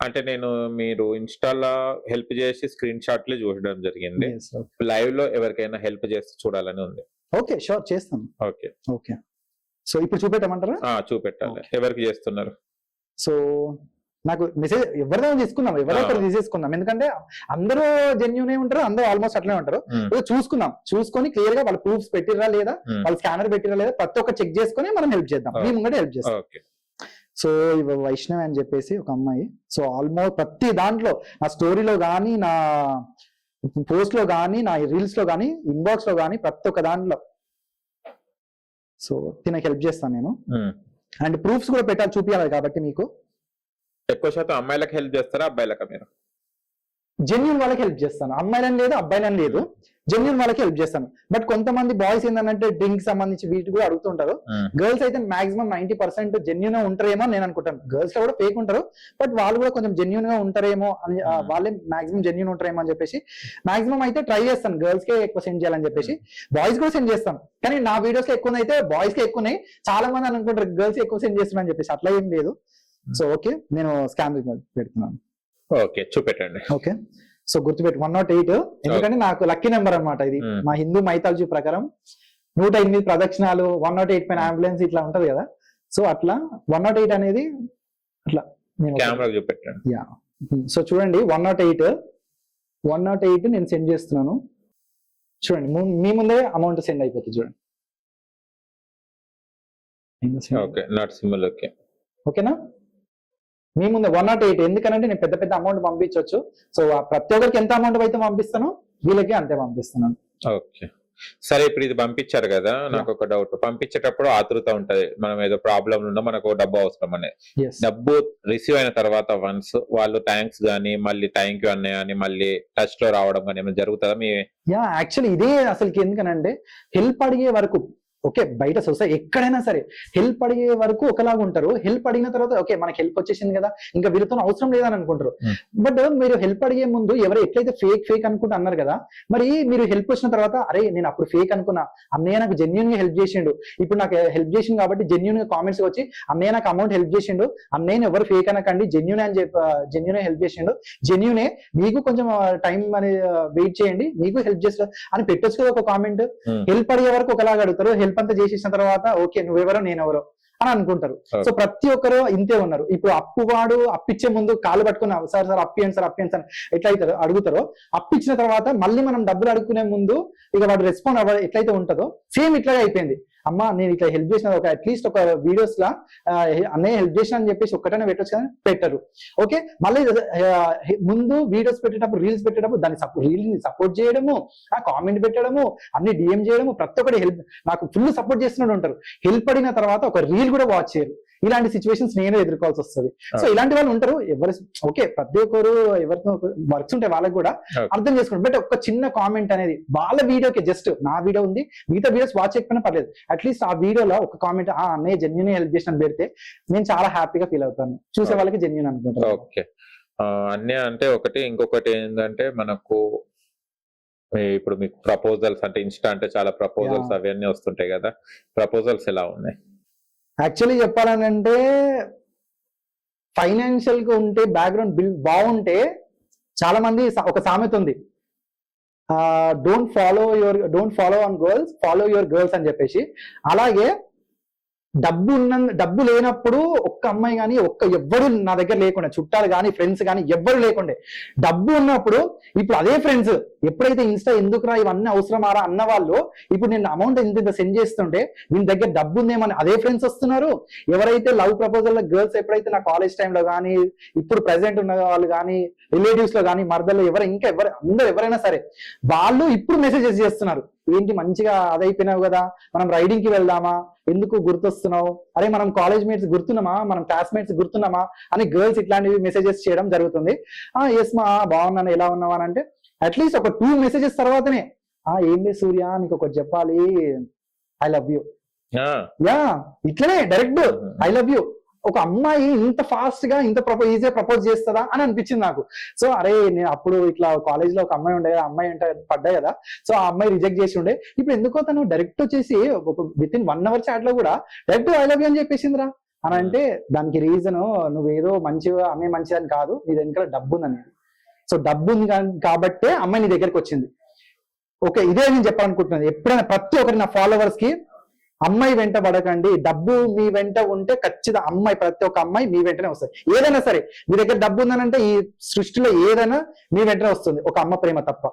అంటే నేను మీరు ఇన్‌స్టా‌లో హెల్ప్ చేసి స్క్రీన్ షాట్‌లే చూడడం జరిగింది. యెస్. ఓకే. లైవ్‌లో ఎవరికైనా హెల్ప్ చేస్తే చూడాలని ఉంది. ఓకే. షూర్ చేస్తాను. ఓకే. ఓకే. సో ఇప్పుడు చూపెట్టమంటారా? చూపెట్టాలి. ఓకే. ఎవరికి చేస్తున్నారు? సో నాకు మెసేజ్ ఎవరిదైనా తీసుకుందాం. ఎవరో తీసేసుకుందాం. ఎందుకంటే అందరూ జెన్యూనే ఉంటారు. అందరూ ఆల్మోస్ట్ అట్లనే ఉంటారు. ఏదో చూసుకుందాం. చూసుకొని క్లియర్ గా వాళ్ళ ప్రూఫ్స్ పెట్టిరా లేదా, వాళ్ళ స్కానర్ పెట్టిరా లేదా, ప్రతి ఒక్క చెక్ చేసుకొని మనం హెల్ప్ చేద్దాం. మీ ముంగట హెల్ప్ చేస్తాం. ఓకే. సో వైష్ణవి అని చెప్పేసి ఒక అమ్మాయి. సో ఆల్మోస్ట్ ప్రతి దాంట్లో నా స్టోరీలో కానీ, నా పోస్ట్ లో కానీ, నా రీల్స్ లో కానీ, ఇన్బాక్స్ లో కానీ ప్రతి ఒక్క దాంట్లో సో తినకి హెల్ప్ చేస్తాను నేను. అండ్ ప్రూఫ్స్ కూడా పెట్టాలి, చూపించాలి కాబట్టి మీకు. ఎక్కువ శాతం అమ్మాయిలకు హెల్ప్ చేస్తారా, అబ్బాయిలకా మీరు? జెన్యూన్ వాళ్ళకి హెల్ప్ చేస్తాను. అమ్మాయిలని లేదు, అబ్బాయిలని లేదు, జెన్యూన్ వాళ్ళకి హెల్ప్ చేస్తాను. బట్ కొంతమంది బాయ్స్ ఏంటంటే డ్రింక్ సంబంధించి వీటి కూడా అడుగుతుంటారు. గర్ల్స్ అయితే మాక్సిమం 90% జెన్యూన్ గా ఉంటారేమో అని నేను అనుకుంటాను. గర్ల్స్ లో కూడా ఫేక్ ఉంటారు, బట్ వాళ్ళు కూడా కొంచెం జెన్యూన్ గా ఉంటారేమో అని, వాళ్ళే మాక్సిమం జెన్యూన్ ఉంటారేమో అని చెప్పేసి మాక్సిమం అయితే ట్రై చేస్తాను గర్ల్స్ కే ఎక్కువ సెండ్ చేయాలని చెప్పేసి. బాయ్స్ కూడా సెండ్ చేస్తాను, కానీ నా వీడియోస్ లో ఎక్కువ అయితే బాయ్స్ కే ఎక్కువ ఉన్నాయి. చాలా మంది అనుకుంటారు గర్ల్స్ ఎక్కువ సెండ్ చేస్తున్నాను అని చెప్పేసి. అట్లా ఏం లేదు. సో ఓకే, నేను స్కాన్ పెడుతున్నాను. ఓకే, చూపెట్టండి. ఓకే, సో గుర్తుపెట్టు 108. ఎందుకంటే నాకు లక్కీ నెంబర్ అన్నమాట ఇది. మా హిందూ మైథాలజీ ప్రకారం 108 ప్రదక్షిణాలు, 108 పైన అంబులెన్స్ ఇట్లా ఉంటది కదా. సో అట్లా 108 అనేది అట్లా చూపెట్టండి. యా, సో చూడండి 108 నేను సెండ్ చేస్తున్నాను. చూడండి మీ ముందే అమౌంట్ సెండ్ అయిపోతుంది. చూడండి. ఓకేనా? మీ ముందే 108. ఎందుకనంటే నేను పెద్ద పెద్ద అమౌంట్ పంపించవచ్చు. సో ప్రతి ఒక్కరికి ఎంత అమౌంట్ అయితే పంపిస్తానో వీళ్ళకి అంతే పంపిస్తున్నాను. ఓకే, సరే. ఇప్పుడు ఇది పంపించారు కదా, నాకు ఒక డౌట్. పంపించేటప్పుడు ఆతృత ఉంటది, మనం ఏదో ప్రాబ్లం ఉన్నా మనకు డబ్బు అవసరం అనేది. డబ్బు రిసీవ్ అయిన తర్వాత వన్స్ వాళ్ళు థ్యాంక్స్ గానీ, మళ్ళీ థ్యాంక్ యూ అన్నయ్య అని మళ్ళీ టచ్ లో రావడం కానీ ఏమైనా జరుగుతుందా మీ? యాక్చువల్లీ ఇదే అసలుకి. ఎందుకనంటే హెల్ప్ అడిగే వరకు ఓకే, బయట సొసైటీ ఎక్కడైనా సరే హెల్ప్ అడిగే వరకు ఒకలాగా ఉంటారు. హెల్ప్ అడిగిన తర్వాత ఓకే మనకి హెల్ప్ వచ్చేసింది కదా, ఇంకా వీళ్ళతో అవసరం లేదని అనుకుంటారు. బట్ మీరు హెల్ప్ అడిగే ముందు ఎవరు ఎట్లయితే ఫేక్ అనుకుంటూ అన్నారు కదా, మరి మీరు హెల్ప్ వచ్చిన తర్వాత అరే నేను అప్పుడు ఫేక్ అనుకున్నా, అన్నయ్య నాకు జెన్యూన్ గా హెల్ప్ చేసిండు, ఇప్పుడు నాకు హెల్ప్ చేసిండు కాబట్టి జెన్యూన్ గా కామెంట్స్ వచ్చి అన్నయ్య నాకు అమౌంట్ హెల్ప్ చేసిండు, అన్నయ్యని ఎవరు ఫేక్ అనకండి, జెన్యూన్ అని జెన్యూన్ హెల్ప్ చేసిండు, జెన్యూనే, మీకు కొంచెం టైం అనేది వెయిట్ చేయండి, మీకు హెల్ప్ చేస్తారు అని పెట్టొచ్చు కదా ఒక కామెంట్. హెల్ప్ అడిగే వరకు ఒకలాగా అడుగుతారు, హెల్ప్ అంతా చేసేసిన తర్వాత ఓకే నువ్వెవరో నేనెవరో అని అనుకుంటారు. సో ప్రతి ఒక్కరు ఇంతే ఉన్నారు. ఇప్పుడు అప్పువాడు అప్పిచ్చే ముందు కాలు పట్టుకుని సార్ అప్పియండి సార్ ఎట్లయితే అడుగుతారో, అప్పిచ్చిన తర్వాత మళ్ళీ మనం డబ్బులు అడుగుకునే ముందు ఇక వాడు రెస్పాండ్ ఎట్లయితే ఉంటుందో సేమ్ ఇట్లాగే అయిపోయింది. అమ్మా నేను ఇట్లా హెల్ప్ చేసిన ఒక అట్లీస్ట్ ఒక వీడియోస్ లా అన్నయ్య హెల్ప్ చేసిన అని చెప్పేసి ఒక్కటనే పెట్టొచ్చు కానీ పెట్టరు. ఓకే, మళ్ళీ ముందు వీడియోస్ పెట్టేటప్పుడు, రీల్స్ పెట్టేటప్పుడు దాన్ని రీల్ ని సపోర్ట్ చేయడము, ఆ కామెంట్ పెట్టడము, అన్ని డిఎం చేయడము, ప్రతి ఒక్కటి హెల్ప్ నాకు ఫుల్ సపోర్ట్ చేస్తున్నట్టు ఉంటారు. హెల్ప్ అడిగిన తర్వాత ఒక రీల్ కూడా వాచ్ చేయరు. ఇలాంటి సిచ్యువేషన్స్ నేను ఎదుర్కోవాల్సి వస్తుంది. సో ఇలాంటి వాళ్ళు ఉంటారు. ఎవరు ఓకే ప్రతి ఒక్కరు ఎవరితో వర్క్స్ ఉంటాయి వాళ్ళకి కూడా అర్థం చేసుకుంటారు. బట్ ఒక చిన్న కామెంట్ అనేది వాళ్ళ వీడియోకి, జస్ట్ నా వీడియో ఉంది మిగతా వీడియోస్ వాచ్ చేయకపోయినా పర్లేదు, అట్లీస్ట్ ఆ వీడియోలో ఒక కామెంట్ అన్నయ్య జెన్యూన్ హెల్ప్ చేసిన పెడితే నేను చాలా హ్యాపీగా ఫీల్ అవుతాను. చూసే వాళ్ళకి జెన్యూన్ అనుకుంటాను. ఓకే, అన్నయ్య అంటే ఒకటి. ఇంకొకటి ఏంటంటే మనకు ఇప్పుడు మీకు ప్రపోజల్స్ అంటే ఇన్స్టా అంటే చాలా ప్రపోజల్స్ అవన్నీ వస్తుంటాయి కదా, ప్రపోజల్స్ ఎలా ఉన్నాయి? యాక్చువల్లీ చెప్పాలనంటే ఫైనాన్షియల్ గా ఉంటే, బ్యాక్గ్రౌండ్ బిల్డ్ బాగుంటే, చాలా మంది ఒక సామెత ఉంది, don't follow on girls, follow your girls అని చెప్పేసి. అలాగే డబ్బు లేనప్పుడు ఒక్క అమ్మాయి కానీ ఎవ్వరు నా దగ్గర లేకుండా, చుట్టాలు కానీ ఫ్రెండ్స్ కానీ ఎవ్వరు లేకుండే, డబ్బు ఉన్నప్పుడు ఇప్పుడు అదే ఫ్రెండ్స్ ఎప్పుడైతే ఇన్స్టా ఎందుకురా ఇవన్నీ అవసరమారా అన్న వాళ్ళు ఇప్పుడు నేను అమౌంట్ ఇంత సెండ్ చేస్తుంటే వీళ్ళ దగ్గర డబ్బు ఉందేమని అదే ఫ్రెండ్స్ వస్తున్నారు. ఎవరైతే లవ్ ప్రపోజల్ గర్ల్స్ ఎప్పుడైతే నా కాలేజ్ టైంలో కానీ, ఇప్పుడు ప్రెసెంట్ ఉన్న వాళ్ళు కానీ, రిలేటివ్స్ లో కానీ, మర్దలు అందరూ ఎవరైనా సరే వాళ్ళు ఇప్పుడు మెసేజెస్ చేస్తున్నారు. ఏంటి మంచిగా అదైపోయినావు కదా, మనం రైడింగ్ కి వెళ్దామా, ఎందుకు గుర్తొస్తున్నావు, అరే మనం కాలేజ్ మేట్స్ గుర్తున్నామా, మనం క్లాస్మేట్స్ గుర్తున్నామా అని గర్ల్స్ ఇట్లాంటివి మెసేజెస్ చేయడం జరుగుతుంది. ఎస్ మా బాగున్నాను, ఎలా ఉన్నావా అని అంటే అట్లీస్ట్ ఒక 2 మెసేజెస్ తర్వాతనే ఏం లేదు సూర్య నీకు ఒకటి చెప్పాలి, ఐ లవ్ యూ. యా, ఇట్లనే డైరెక్ట్ ఐ లవ్ యూ. ఒక అమ్మాయి ఇంత ఫాస్ట్ గా ఇంత ఈజీగా ప్రపోజ్ చేస్తుందా అని అనిపించింది నాకు. సో అరే నేను అప్పుడు ఇట్లా కాలేజ్ లో ఒక అమ్మాయి ఉండే, అమ్మాయి అంటే పడ్డాయి కదా, సో ఆ అమ్మాయి రిజెక్ట్ చేసి ఉండే. ఇప్పుడు ఎందుకో తను డైరెక్ట్ వచ్చేసి విత్ ఇన్ 1 hour చాట్ లో కూడా డైరెక్ట్ ఐ లవ్ యూ అని చెప్పేసిందిరా. అని అంటే దానికి రీజన్ నువ్వేదో మంచిగా అమ్మాయి మంచిదని కాదు, నీ దగ్గర డబ్బు ఉందని. సో డబ్బు ఉంది కాబట్టే అమ్మాయి నీ దగ్గరికి వచ్చింది. ఓకే, ఇదే నేను చెప్పాలనుకుంటున్నాను. ఎప్పుడైనా ప్రతి ఒక్కరి నా ఫాలోవర్స్ కి అమ్మాయి వెంట పడకండి. డబ్బు మీ వెంట ఉంటే ఖచ్చితంగా అమ్మాయి, ప్రతి ఒక్క అమ్మాయి మీ వెంటనే వస్తుంది. ఏదైనా సరే మీ దగ్గర డబ్బు ఉందనంటే ఈ సృష్టిలో ఏదైనా మీ వెంటనే వస్తుంది, ఒక అమ్మ ప్రేమ తప్ప.